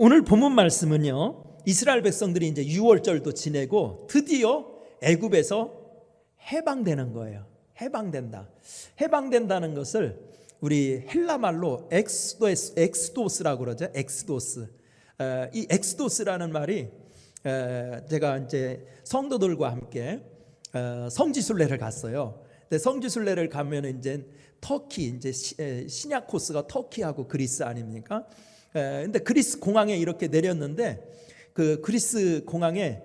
오늘 본문 말씀은요, 이스라엘 백성들이 이제 유월절도 지내고 드디어 애굽에서 해방되는 거예요. 해방된다는 것을 우리 헬라 말로 엑스도스라고 그러죠. 엑스도스. 이 엑스도스라는 말이 제가 이제 성도들과 함께 성지순례를 갔어요. 근데 성지순례를 가면 이제 터키, 이제 신약 코스가 터키하고 그리스 아닙니까? 근데 그리스 공항에 이렇게 내렸는데 그 그리스 공항에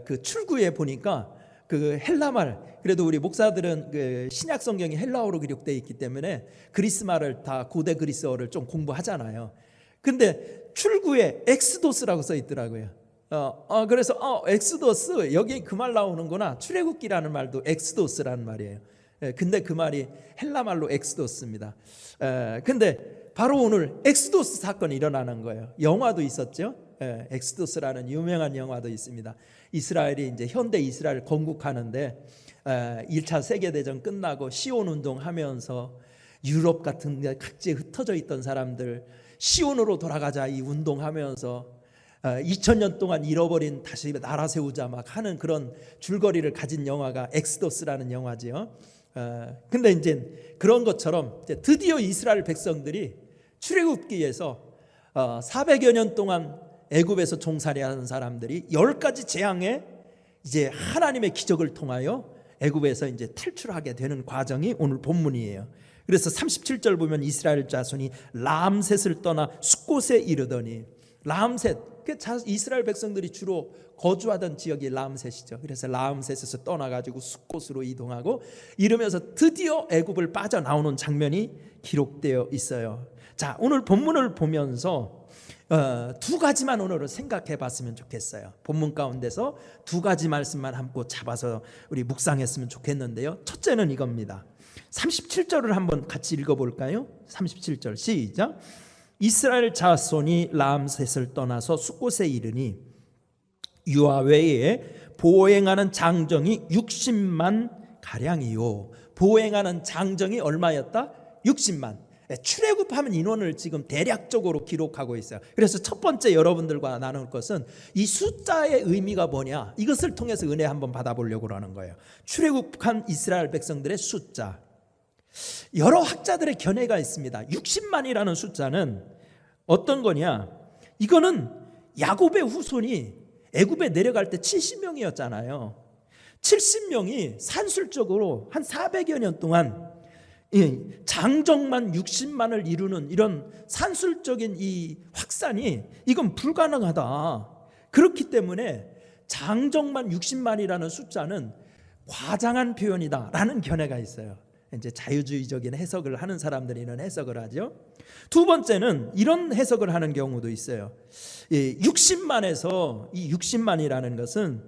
그 출구에 보니까 그 헬라말, 그래도 우리 목사들은 그 신약 성경이 헬라어로 기록되어 있기 때문에 그리스 말을 다 고대 그리스어를 좀 공부하잖아요. 근데 출구에 엑스도스라고 써 있더라고요. 그래서 엑스도스, 여기 그 말 나오는구나. 출애굽기라는 말도 엑스도스라는 말이에요. 근데 그 말이 헬라 말로 엑스도스입니다. 근데 바로 오늘 엑스도스 사건이 일어나는 거예요. 영화도 있었죠. 엑스도스라는 유명한 영화도 있습니다. 이스라엘이 이제 현대 이스라엘 건국하는데 1차 세계대전 끝나고 시온 운동하면서 유럽 같은 데 각지에 흩어져 있던 사람들 시온으로 돌아가자 이 운동하면서 2000년 동안 잃어버린 다시 나라 세우자 막 하는 그런 줄거리를 가진 영화가 엑스도스라는 영화지요. 근데 이제 그런 것처럼 이제 드디어 이스라엘 백성들이 출애굽기에서 400여 년 동안 애굽에서 종살이하는 사람들이 10가지 재앙에 이제 하나님의 기적을 통하여 애굽에서 이제 탈출하게 되는 과정이 오늘 본문이에요. 그래서 37절 보면 이스라엘 자손이 람셋을 떠나 숫곳에 이르더니, 람셋, 이스라엘 백성들이 주로 거주하던 지역이 람셋이죠. 그래서 람셋에서 떠나가지고 숫곳으로 이동하고 이러면서 드디어 애굽을 빠져나오는 장면이 기록되어 있어요. 자, 오늘 본문을 보면서 두 가지만 오늘은 생각해 봤으면 좋겠어요. 본문 가운데서 두 가지 말씀만 함께 잡아서 우리 묵상했으면 좋겠는데요. 첫째는 이겁니다. 37절을 한번 같이 읽어볼까요? 37절 시작. 이스라엘 자손이 람셋을 떠나서 숫곳에 이르니 유아 외에 보행하는 장정이 60만 가량이요. 보행하는 장정이 얼마였다? 60만. 출애굽하면 인원을 지금 대략적으로 기록하고 있어요. 그래서 첫 번째 여러분들과 나눌 것은 이 숫자의 의미가 뭐냐, 이것을 통해서 은혜 한번 받아보려고 하는 거예요. 출애굽한 이스라엘 백성들의 숫자, 여러 학자들의 견해가 있습니다. 60만이라는 숫자는 어떤 거냐, 이거는 야곱의 후손이 애굽에 내려갈 때 70명이었잖아요 70명이 산술적으로 한 400여 년 동안 장정만 60만을 이루는 이런 산술적인 이 확산이 이건 불가능하다. 그렇기 때문에 장정만 60만이라는 숫자는 과장한 표현이다라는 견해가 있어요. 이제 자유주의적인 해석을 하는 사람들이 이런 해석을 하죠. 두 번째는 이런 해석을 하는 경우도 있어요. 60만에서 이 60만이라는 것은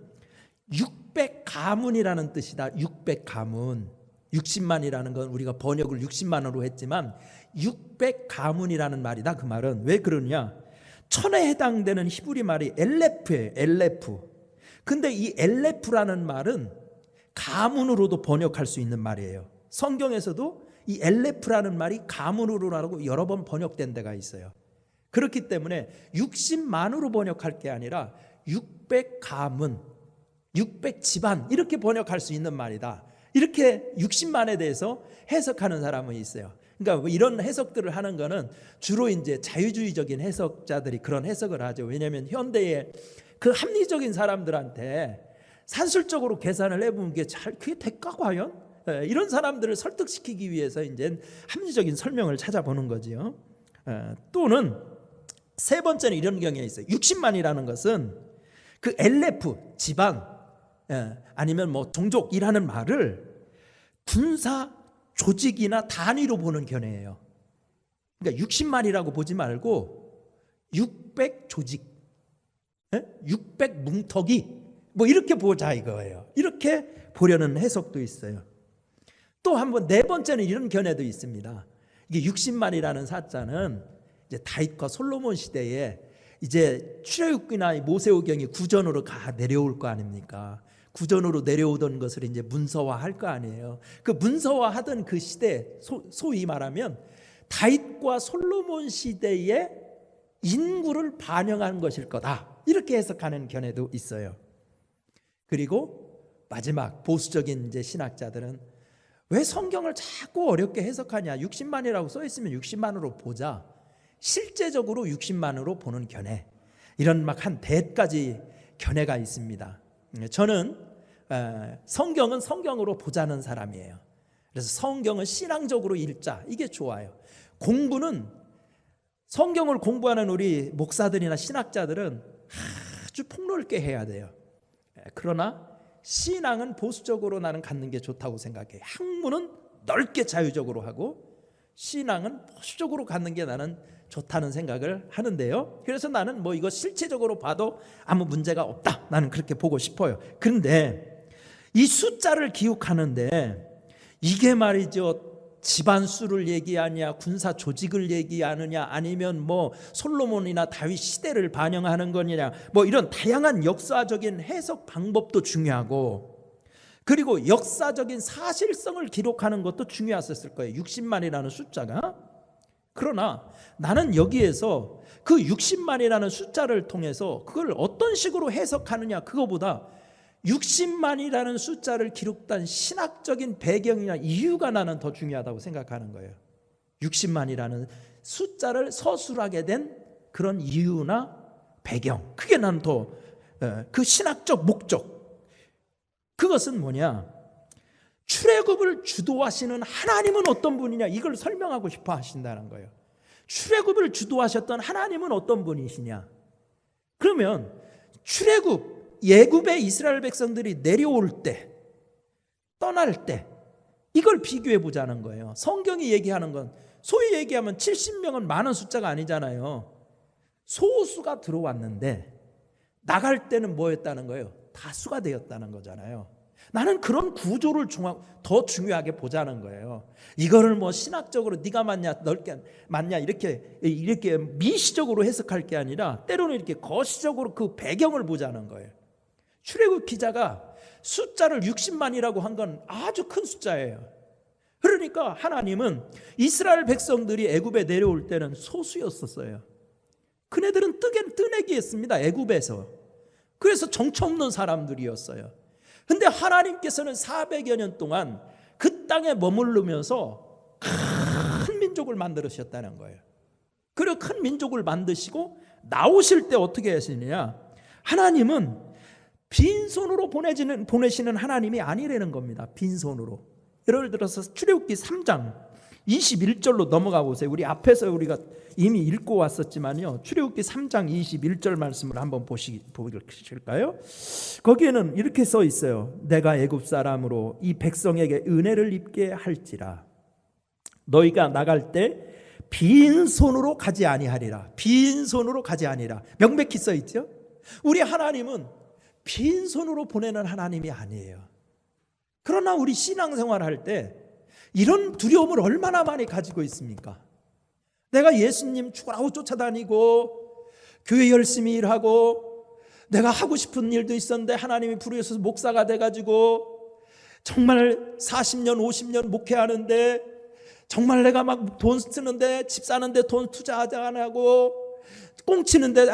600가문이라는 뜻이다. 600가문. 60만이라는 건 우리가 번역을 60만으로 했지만 600가문이라는 말이다. 그 말은 왜 그러냐, 천에 해당되는 히브리 말이 엘레프예요. 엘레프. 근데 이 엘레프라는 말은 가문으로도 번역할 수 있는 말이에요. 성경에서도 이 엘레프라는 말이 가문으로라고 여러 번 번역된 데가 있어요. 그렇기 때문에 60만으로 번역할 게 아니라 600가문, 600집안 이렇게 번역할 수 있는 말이다. 이렇게 60만에 대해서 해석하는 사람은 있어요. 그러니까 이런 해석들을 하는 거는 주로 이제 자유주의적인 해석자들이 그런 해석을 하죠. 왜냐하면 현대의 그 합리적인 사람들한테 산술적으로 계산을 해보면 그게 될까 과연? 이런 사람들을 설득시키기 위해서 이제 합리적인 설명을 찾아보는 거지요. 또는 세 번째는 이런 경향이 있어요. 60만이라는 것은 그 엘레프, 집안, 아니면 뭐 종족이라는 말을 군사 조직이나 단위로 보는 견해예요. 그러니까 60만이라고 보지 말고 600 조직, 600 뭉터기 뭐 이렇게 보자 이거예요. 이렇게 보려는 해석도 있어요. 또 한번 네 번째는 이런 견해도 있습니다. 이게 60만이라는 사자는 이제 다윗과 솔로몬 시대에 이제 출애굽기나 모세오경이 구전으로 내려올 거 아닙니까? 구전으로 내려오던 것을 이제 문서화할 거 아니에요. 그 문서화하던 그 시대, 소위 말하면 다윗과 솔로몬 시대에 인구를 반영한 것일 거다, 이렇게 해석하는 견해도 있어요. 그리고 마지막 보수적인 이제 신학자들은 왜 성경을 자꾸 어렵게 해석하냐, 60만이라고 써 있으면 60만으로 보자, 실제적으로 60만으로 보는 견해, 이런 막 한 100가지 견해가 있습니다. 저는 성경은 성경으로 보자는 사람이에요. 그래서 성경은 신앙적으로 읽자, 이게 좋아요. 공부는 성경을 공부하는 우리 목사들이나 신학자들은 아주 폭넓게 해야 돼요. 그러나 신앙은 보수적으로 나는 갖는 게 좋다고 생각해요. 학문은 넓게 자유적으로 하고 신앙은 보수적으로 갖는 게 나는 좋다는 생각을 하는데요. 그래서 나는 뭐 이거 실체적으로 봐도 아무 문제가 없다, 나는 그렇게 보고 싶어요. 그런데 이 숫자를 기록하는데 이게 말이죠, 집안 수를 얘기하냐, 군사 조직을 얘기하느냐, 아니면 뭐 솔로몬이나 다윗 시대를 반영하는 거냐, 뭐 이런 다양한 역사적인 해석 방법도 중요하고, 그리고 역사적인 사실성을 기록하는 것도 중요했을 거예요, 60만이라는 숫자가. 그러나 나는 여기에서 그 60만이라는 숫자를 통해서 그걸 어떤 식으로 해석하느냐, 그거보다 60만이라는 숫자를 기록한 신학적인 배경이나 이유가 나는 더 중요하다고 생각하는 거예요. 60만이라는 숫자를 서술하게 된 그런 이유나 배경, 그게 난 더 그 신학적 목적, 그것은 뭐냐, 출애굽을 주도하시는 하나님은 어떤 분이냐, 이걸 설명하고 싶어 하신다는 거예요. 출애굽을 주도하셨던 하나님은 어떤 분이시냐. 그러면 출애굽, 애굽의 이스라엘 백성들이 내려올 때, 떠날 때, 이걸 비교해 보자는 거예요. 성경이 얘기하는 건 소위 얘기하면 70명은 많은 숫자가 아니잖아요. 소수가 들어왔는데 나갈 때는 뭐였다는 거예요? 다수가 되었다는 거잖아요. 나는 그런 구조를 더 중요하게 보자는 거예요. 이거를 뭐 신학적으로 네가 맞냐, 넓게 맞냐, 이렇게 미시적으로 해석할 게 아니라 때로는 이렇게 거시적으로 그 배경을 보자는 거예요. 출애굽 기자가 숫자를 60만이라고 한 건 아주 큰 숫자예요. 그러니까 하나님은 이스라엘 백성들이 애굽에 내려올 때는 소수였었어요. 그네들은 뜨내기했습니다, 애굽에서. 그래서 정처 없는 사람들이었어요. 근데 하나님께서는 400여 년 동안 그 땅에 머무르면서 큰 민족을 만들으셨다는 거예요. 그리고 큰 민족을 만드시고 나오실 때 어떻게 하시느냐, 하나님은 빈손으로 보내시는 하나님이 아니라는 겁니다. 빈손으로. 예를 들어서 출애굽기 3장 21절로 넘어가 보세요. 우리 앞에서 우리가 이미 읽고 왔었지만요, 출애굽기 3장 21절 말씀을 한번 보실까요? 거기에는 이렇게 써 있어요. 내가 애굽 사람으로 이 백성에게 은혜를 입게 할지라. 너희가 나갈 때 빈손으로 가지 아니하리라. 빈손으로 가지 아니라. 명백히 써 있죠. 우리 하나님은 빈손으로 보내는 하나님이 아니에요. 그러나 우리 신앙생활 할 때 이런 두려움을 얼마나 많이 가지고 있습니까? 내가 예수님 죽으라고 쫓아다니고 교회 열심히 일하고 내가 하고 싶은 일도 있었는데 하나님이 부르셔서 목사가 돼가지고 정말 40년 50년 목회하는데 정말 내가 막 돈 쓰는데, 집 사는데 돈 투자하지 안 하고 꽁치는데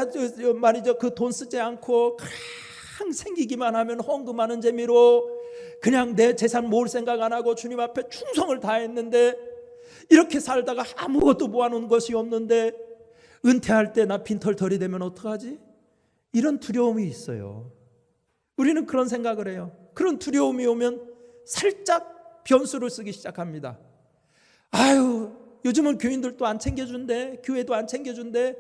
말이죠, 그 돈 쓰지 않고 그냥 생기기만 하면 헌금하는 재미로 그냥 내 재산 모을 생각 안 하고 주님 앞에 충성을 다했는데, 이렇게 살다가 아무것도 모아놓은 것이 없는데 은퇴할 때 나 빈털털이 되면 어떡하지? 이런 두려움이 있어요. 우리는 그런 생각을 해요. 그런 두려움이 오면 살짝 변수를 쓰기 시작합니다. 아유, 요즘은 교인들도 안 챙겨준대, 교회도 안 챙겨준대,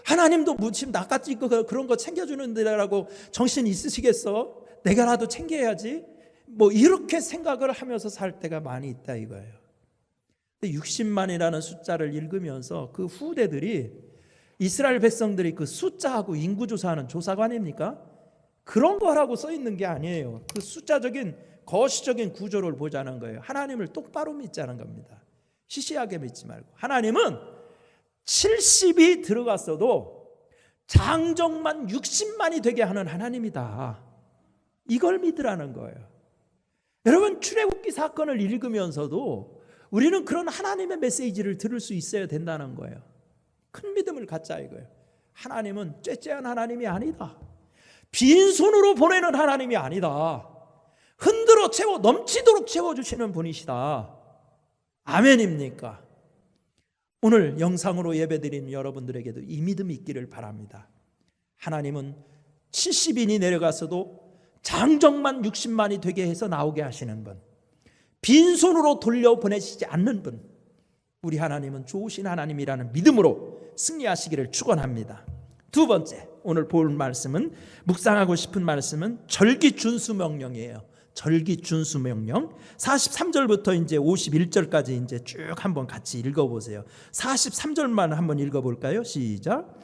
하나님도 무침 나같이 그런 거 챙겨주는데라고 정신 있으시겠어? 내가라도 챙겨야지. 뭐 이렇게 생각을 하면서 살 때가 많이 있다 이거예요. 60만이라는 숫자를 읽으면서 그 후대들이, 이스라엘 백성들이 그 숫자하고 인구조사하는 조사관입니까? 그런 거라고 써 있는 게 아니에요. 그 숫자적인 거시적인 구조를 보자는 거예요. 하나님을 똑바로 믿자는 겁니다. 시시하게 믿지 말고. 하나님은 70이 들어갔어도 장정만 60만이 되게 하는 하나님이다. 이걸 믿으라는 거예요. 여러분, 출애굽기 사건을 읽으면서도 우리는 그런 하나님의 메시지를 들을 수 있어야 된다는 거예요. 큰 믿음을 갖자 이거예요. 하나님은 째째한 하나님이 아니다. 빈손으로 보내는 하나님이 아니다. 흔들어 채워 넘치도록 채워주시는 분이시다. 아멘입니까? 오늘 영상으로 예배드리는 여러분들에게도 이 믿음이 있기를 바랍니다. 하나님은 70인이 내려가서도 장정만 60만이 되게 해서 나오게 하시는 분, 빈손으로 돌려보내시지 않는 분, 우리 하나님은 좋으신 하나님이라는 믿음으로 승리하시기를 축원합니다. 두 번째, 오늘 볼 말씀은, 묵상하고 싶은 말씀은 절기준수명령이에요. 절기준수명령 43절부터 이제 51절까지 이제 쭉 한번 같이 읽어보세요. 43절만 한번 읽어볼까요? 시작.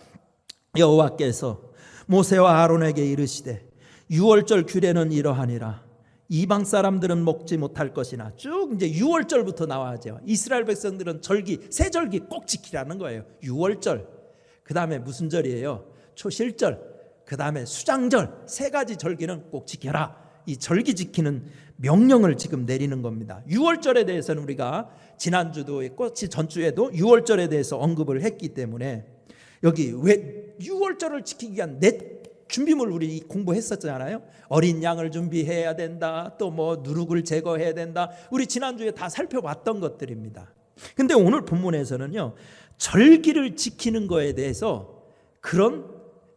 여호와께서 모세와 아론에게 이르시되 유월절 규례는 이러하니라. 이방 사람들은 먹지 못할 것이나, 쭉 이제 유월절부터 나와야죠. 이스라엘 백성들은 절기, 세 절기 꼭 지키라는 거예요. 유월절, 그 다음에 무슨 절이에요? 초실절, 그 다음에 수장절, 세 가지 절기는 꼭 지켜라. 이 절기 지키는 명령을 지금 내리는 겁니다. 유월절에 대해서는 우리가 지난주도 했고 전주에도 유월절에 대해서 언급을 했기 때문에 여기 왜 유월절을 지키기 위한 준비물 우리 공부했었잖아요. 어린 양을 준비해야 된다, 또 뭐 누룩을 제거해야 된다, 우리 지난주에 다 살펴봤던 것들입니다. 근데 오늘 본문에서는요, 절기를 지키는 거에 대해서 그런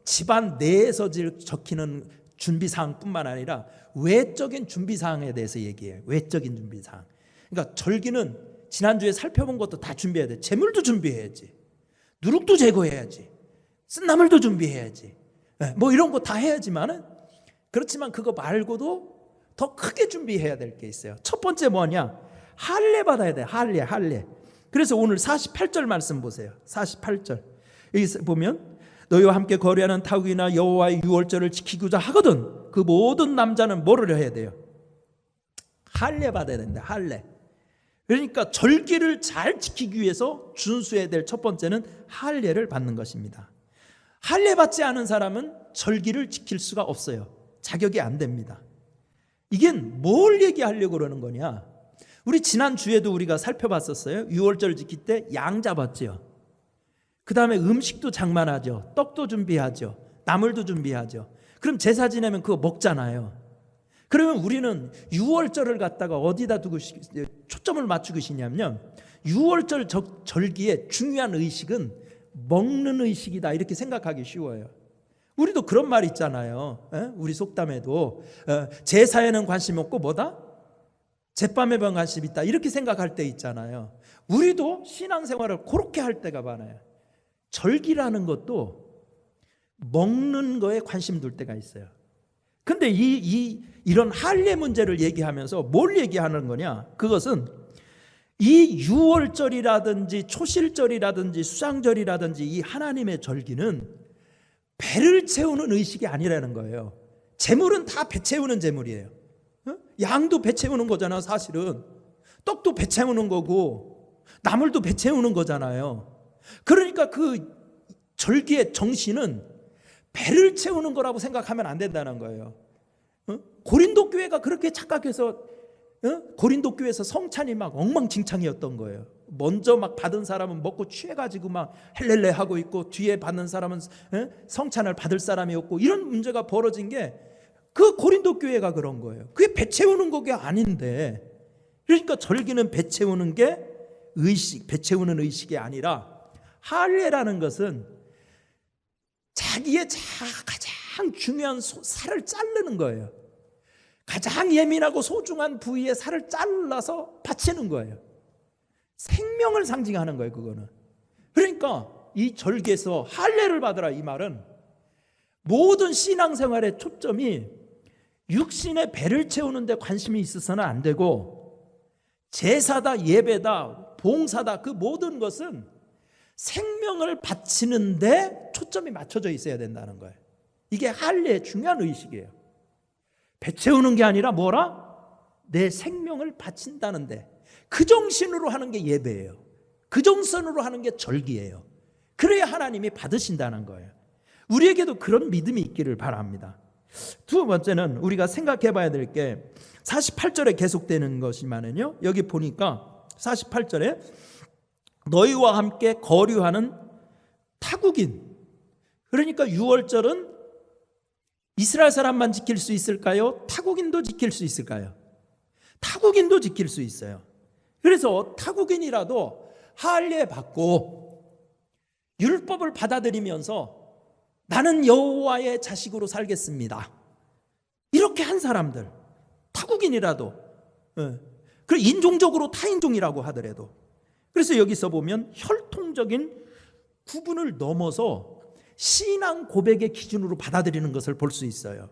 집안 내에서 적히는 준비사항뿐만 아니라 외적인 준비사항에 대해서 얘기해요. 외적인 준비사항. 그러니까 절기는 지난주에 살펴본 것도 다 준비해야 돼. 재물도 준비해야지, 누룩도 제거해야지, 쓴나물도 준비해야지, 뭐 이런 거 다 해야지만은, 그렇지만 그거 말고도 더 크게 준비해야 될 게 있어요. 첫 번째 뭐냐? 할례 받아야 돼. 할례. 그래서 오늘 48절 말씀 보세요. 48절 여기 보면 너희와 함께 거류하는 타국이나 여호와의 유월절을 지키고자 하거든 그 모든 남자는 뭐를 해야 돼요? 할례 받아야 된다. 할례. 그러니까 절기를 잘 지키기 위해서 준수해야 될 첫 번째는 할례를 받는 것입니다. 할례 받지 않은 사람은 절기를 지킬 수가 없어요. 자격이 안 됩니다. 이게 뭘 얘기하려고 그러는 거냐? 우리 지난주에도 우리가 살펴봤었어요. 유월절 지킬 때 양 잡았죠. 그 다음에 음식도 장만하죠. 떡도 준비하죠. 나물도 준비하죠. 그럼 제사 지내면 그거 먹잖아요. 그러면 우리는 유월절을 갖다가 어디다 두고 초점을 맞추고 계시냐면, 유월절 절기의 중요한 의식은 먹는 의식이다, 이렇게 생각하기 쉬워요. 우리도 그런 말 있잖아요. 우리 속담에도 제사에는 관심 없고 뭐다? 제밤에만 관심 있다, 이렇게 생각할 때 있잖아요. 우리도 신앙생활을 그렇게 할 때가 많아요. 절기라는 것도 먹는 거에 관심 둘 때가 있어요. 근데 이런 할례 문제를 얘기하면서 뭘 얘기하는 거냐? 그것은 이 유월절이라든지 초실절이라든지 수장절이라든지 이 하나님의 절기는 배를 채우는 의식이 아니라는 거예요. 재물은 다 배 채우는 재물이에요. 양도 배 채우는 거잖아. 사실은 떡도 배 채우는 거고 나물도 배 채우는 거잖아요. 그러니까 그 절기의 정신은 배를 채우는 거라고 생각하면 안 된다는 거예요. 고린도 교회가 그렇게 착각해서 고린도 교회에서 성찬이 막 엉망진창이었던 거예요. 먼저 막 받은 사람은 먹고 취해가지고 막 헬렐레 하고 있고, 뒤에 받는 사람은 성찬을 받을 사람이 없고, 이런 문제가 벌어진 게 그 고린도 교회가 그런 거예요. 그게 배 채우는 게 아닌데, 그러니까 절기는 배 채우는 게 배 채우는 의식이 아니라, 할례라는 것은 자기의 가장 중요한 살을 자르는 거예요. 가장 예민하고 소중한 부위의 살을 잘라서 바치는 거예요. 생명을 상징하는 거예요, 그거는. 그러니까 이 절기에서 할례를 받으라, 이 말은 모든 신앙생활의 초점이 육신의 배를 채우는 데 관심이 있어서는 안 되고, 제사다, 예배다, 봉사다, 그 모든 것은 생명을 바치는 데 초점이 맞춰져 있어야 된다는 거예요. 이게 할례의 중요한 의식이에요. 배 채우는 게 아니라 뭐라? 내 생명을 바친다는데, 그 정신으로 하는 게 예배예요. 그 정신으로 하는 게 절기예요. 그래야 하나님이 받으신다는 거예요. 우리에게도 그런 믿음이 있기를 바랍니다. 두 번째는 우리가 생각해 봐야 될 게 48절에 계속되는 것이면은요, 여기 보니까 48절에 너희와 함께 거류하는 타국인, 그러니까 유월절은 이스라엘 사람만 지킬 수 있을까요? 타국인도 지킬 수 있을까요? 타국인도 지킬 수 있어요. 그래서 타국인이라도 할례 받고 율법을 받아들이면서 나는 여호와의 자식으로 살겠습니다, 이렇게 한 사람들, 타국인이라도, 그리고 인종적으로 타인종이라고 하더라도. 그래서 여기서 보면 혈통적인 구분을 넘어서 신앙 고백의 기준으로 받아들이는 것을 볼 수 있어요.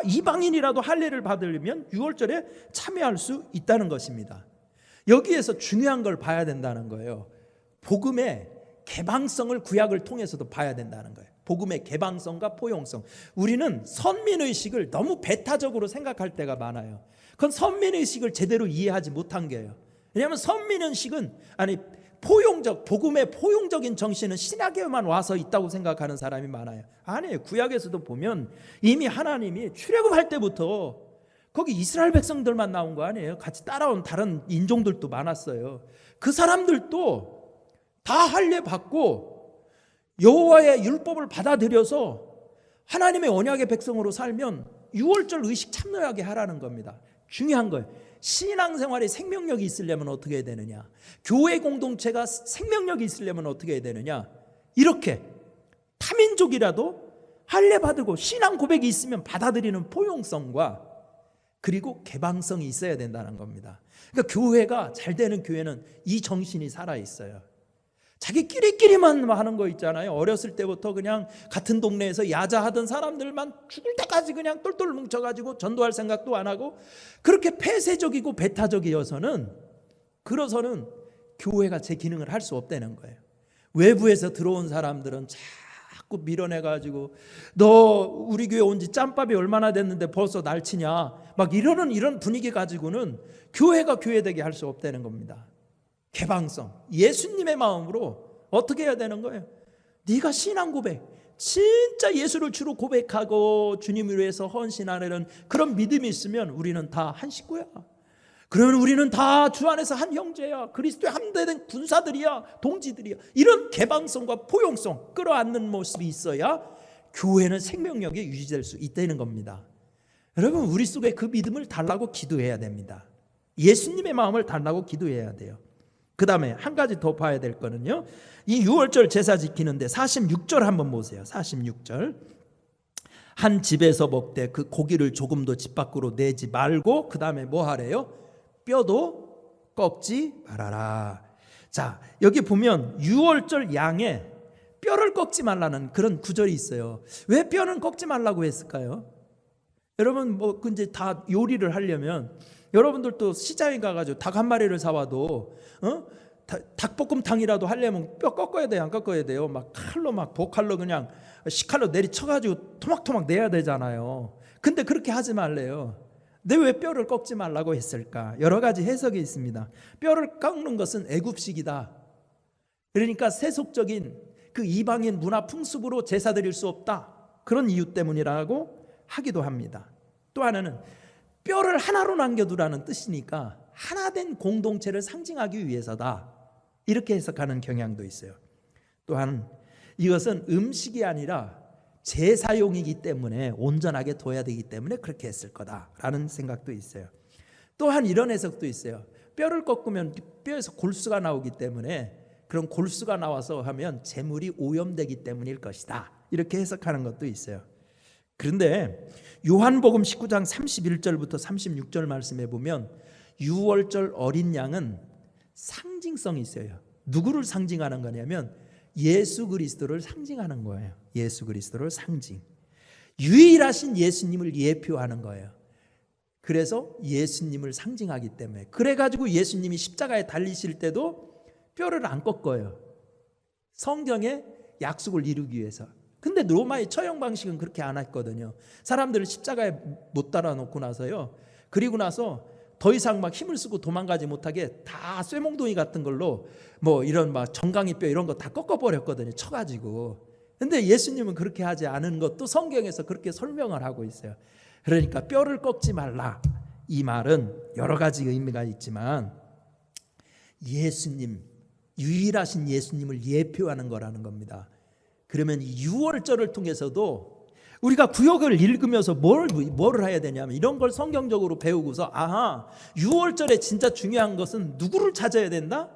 이방인이라도 할례를 받으려면 유월절에 참여할 수 있다는 것입니다. 여기에서 중요한 걸 봐야 된다는 거예요. 복음의 개방성을 구약을 통해서도 봐야 된다는 거예요. 복음의 개방성과 포용성. 우리는 선민의식을 너무 배타적으로 생각할 때가 많아요. 그건 선민의식을 제대로 이해하지 못한 게예요. 왜냐하면 선민의식은 복음의 포용적인 정신은 신약에만 와서 있다고 생각하는 사람이 많아요. 아니에요. 구약에서도 보면 이미 하나님이 출애굽할 때부터 거기 이스라엘 백성들만 나온 거 아니에요. 같이 따라온 다른 인종들도 많았어요. 그 사람들도 다 할례 받고 여호와의 율법을 받아들여서 하나님의 언약의 백성으로 살면 유월절 의식 참여하게 하라는 겁니다. 중요한 거예요. 신앙생활에 생명력이 있으려면 어떻게 해야 되느냐, 교회 공동체가 생명력이 있으려면 어떻게 해야 되느냐, 이렇게 타민족이라도 할례 받고 신앙 고백이 있으면 받아들이는 포용성과 그리고 개방성이 있어야 된다는 겁니다. 그러니까 교회가 잘 되는 교회는 이 정신이 살아있어요. 자기끼리만 하는 거 있잖아요. 어렸을 때부터 그냥 같은 동네에서 야자하던 사람들만 죽을 때까지 그냥 똘똘 뭉쳐가지고 전도할 생각도 안 하고, 그렇게 폐쇄적이고 배타적이어서는 교회가 제 기능을 할 수 없다는 거예요. 외부에서 들어온 사람들은 자꾸 밀어내가지고 너 우리 교회 온 지 짬밥이 얼마나 됐는데 벌써 날치냐, 막 이런 분위기 가지고는 교회가 교회되게 할 수 없다는 겁니다. 개방성, 예수님의 마음으로 어떻게 해야 되는 거예요? 네가 신앙 고백, 진짜 예수를 주로 고백하고 주님을 위해서 헌신하는 그런 믿음이 있으면 우리는 다 한 식구야. 그러면 우리는 다 주 안에서 한 형제야, 그리스도의 함대된 군사들이야, 동지들이야. 이런 개방성과 포용성 끌어안는 모습이 있어야 교회는 생명력이 유지될 수 있다는 겁니다. 여러분, 우리 속에 그 믿음을 달라고 기도해야 됩니다. 예수님의 마음을 달라고 기도해야 돼요. 그 다음에 한 가지 더 봐야 될 거는요, 이 유월절 제사 지키는데 46절 한번 보세요. 46절. 한 집에서 먹되 그 고기를 조금도 집 밖으로 내지 말고, 그 다음에 뭐 하래요? 뼈도 꺾지 말아라. 자, 여기 보면 유월절 양에 뼈를 꺾지 말라는 그런 구절이 있어요. 왜 뼈는 꺾지 말라고 했을까요? 여러분, 뭐 이제 다 요리를 하려면 여러분들도 시장에 가가지고 닭 한 마리를 사와도 닭볶음탕이라도 하려면 뼈 꺾어야 돼요, 안 꺾어야 돼요? 막 칼로, 막 보칼로 그냥 식칼로 내리쳐가지고 토막토막 내야 되잖아요. 근데 그렇게 하지 말래요. 근데 왜 뼈를 꺾지 말라고 했을까? 여러 가지 해석이 있습니다. 뼈를 꺾는 것은 애굽식이다. 그러니까 세속적인 그 이방인 문화 풍습으로 제사 드릴 수 없다, 그런 이유 때문이라고 하기도 합니다. 또 하나는 뼈를 하나로 남겨두라는 뜻이니까 하나된 공동체를 상징하기 위해서다, 이렇게 해석하는 경향도 있어요. 또한 이것은 음식이 아니라 제사용이기 때문에 온전하게 둬야 되기 때문에 그렇게 했을 거다라는 생각도 있어요. 또한 이런 해석도 있어요. 뼈를 꺾으면 뼈에서 골수가 나오기 때문에, 그런 골수가 나와서 하면 재물이 오염되기 때문일 것이다, 이렇게 해석하는 것도 있어요. 그런데 요한복음 19장 31절부터 36절 말씀에 보면 유월절 어린 양은 상징성이 있어요. 누구를 상징하는 거냐면 예수 그리스도를 상징하는 거예요. 예수 그리스도를 상징, 유일하신 예수님을 예표하는 거예요. 그래서 예수님을 상징하기 때문에, 그래가지고 예수님이 십자가에 달리실 때도 뼈를 안 꺾어요. 성경의 약속을 이루기 위해서. 근데 로마의 처형 방식은 그렇게 안 했거든요. 사람들을 십자가에 못 달아놓고 나서요, 그리고 나서 더 이상 막 힘을 쓰고 도망가지 못하게 다 쇠몽둥이 같은 걸로 뭐 이런 막 정강이 뼈 이런 거 다 꺾어버렸거든요, 쳐가지고. 근데 예수님은 그렇게 하지 않은 것도 성경에서 그렇게 설명을 하고 있어요. 그러니까 뼈를 꺾지 말라, 이 말은 여러 가지 의미가 있지만 예수님, 유일하신 예수님을 예표하는 거라는 겁니다. 그러면 6월절을 통해서도 우리가 구역을 읽으면서 뭘 해야 되냐면 이런 걸 성경적으로 배우고서, 아하, 6월절에 진짜 중요한 것은 누구를 찾아야 된다?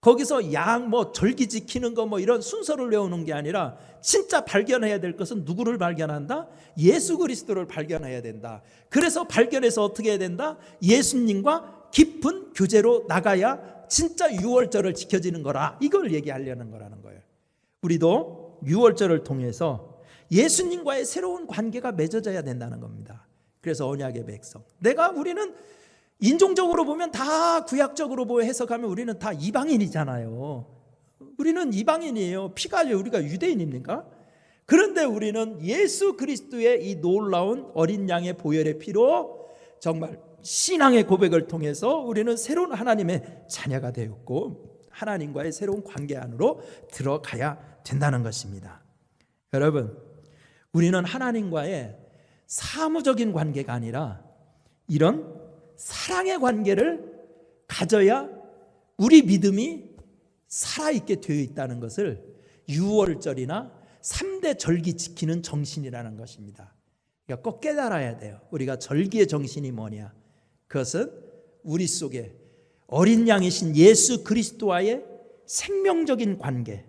거기서 양 절기 지키는 거 이런 순서를 외우는 게 아니라 진짜 발견해야 될 것은 누구를 발견한다? 예수 그리스도를 발견해야 된다. 그래서 발견해서 어떻게 해야 된다? 예수님과 깊은 교제로 나가야 진짜 6월절을 지켜지는 거라. 이걸 얘기하려는 거라는 거예요. 우리도 6월절을 통해서 예수님과의 새로운 관계가 맺어져야 된다는 겁니다. 그래서 언약의 백성, 우리는 인종적으로 보면 다 구약적으로 해석하면 우리는 다 이방인이잖아요. 우리는 이방인이에요. 피가 우리가 유대인입니까? 그런데 우리는 예수 그리스도의 이 놀라운 어린 양의 보혈의 피로 정말 신앙의 고백을 통해서 우리는 새로운 하나님의 자녀가 되었고 하나님과의 새로운 관계 안으로 들어가야 된다는 것입니다. 여러분, 우리는 하나님과의 사무적인 관계가 아니라 이런 사랑의 관계를 가져야 우리 믿음이 살아있게 되어 있다는 것을 6월절이나 3대 절기 지키는 정신이라는 것입니다. 그러니까 꼭 깨달아야 돼요. 우리가 절기의 정신이 뭐냐? 그것은 우리 속에 어린 양이신 예수 그리스도와의 생명적인 관계,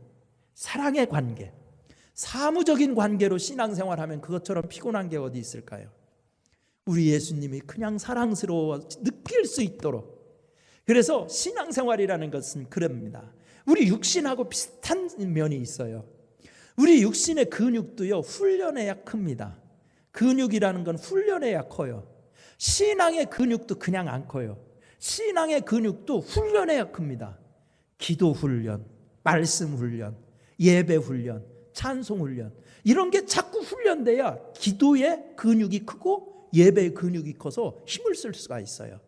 사랑의 관계, 사무적인 관계로 신앙생활하면 그것처럼 피곤한 게 어디 있을까요? 우리 예수님이 그냥 사랑스러워 느낄 수 있도록. 그래서 신앙생활이라는 것은 그럽니다. 우리 육신하고 비슷한 면이 있어요. 우리 육신의 근육도요, 훈련해야 큽니다. 근육이라는 건 훈련해야 커요. 신앙의 근육도 그냥 안 커요. 신앙의 근육도 훈련해야 큽니다. 기도 훈련, 말씀 훈련, 예배 훈련, 찬송 훈련, 이런 게 자꾸 훈련돼야 기도의 근육이 크고 예배의 근육이 커서 힘을 쓸 수가 있어요.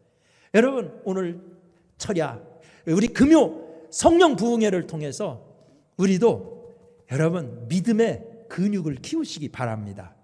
여러분, 오늘 철야, 우리 금요 성령 부흥회를 통해서 우리도 여러분 믿음의 근육을 키우시기 바랍니다.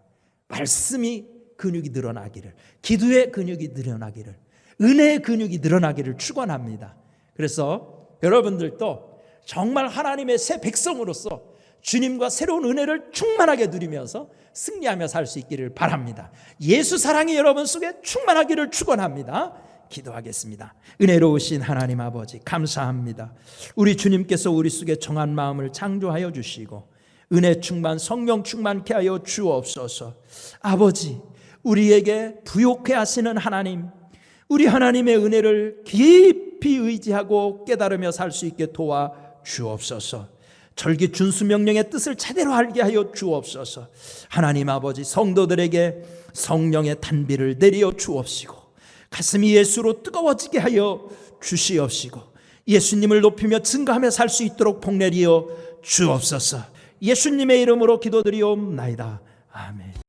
말씀이 근육이 늘어나기를, 기도의 근육이 늘어나기를, 은혜의 근육이 늘어나기를 축원합니다. 그래서 여러분들도 정말 하나님의 새 백성으로서 주님과 새로운 은혜를 충만하게 누리면서 승리하며 살 수 있기를 바랍니다. 예수 사랑이 여러분 속에 충만하기를 축원합니다. 기도하겠습니다. 은혜로우신 하나님 아버지, 감사합니다. 우리 주님께서 우리 속에 정한 마음을 창조하여 주시고 은혜 충만, 성령 충만케 하여 주옵소서. 아버지, 우리에게 부욕해 하시는 하나님, 우리 하나님의 은혜를 깊이 의지하고 깨달으며 살 수 있게 도와 주옵소서. 절기 준수 명령의 뜻을 제대로 알게 하여 주옵소서. 하나님 아버지, 성도들에게 성령의 단비를 내려 주옵시고 가슴이 예수로 뜨거워지게 하여 주시옵시고 예수님을 높이며 증거하며 살 수 있도록 복내리어 주옵소서. 예수님의 이름으로 기도드리옵나이다. 아멘.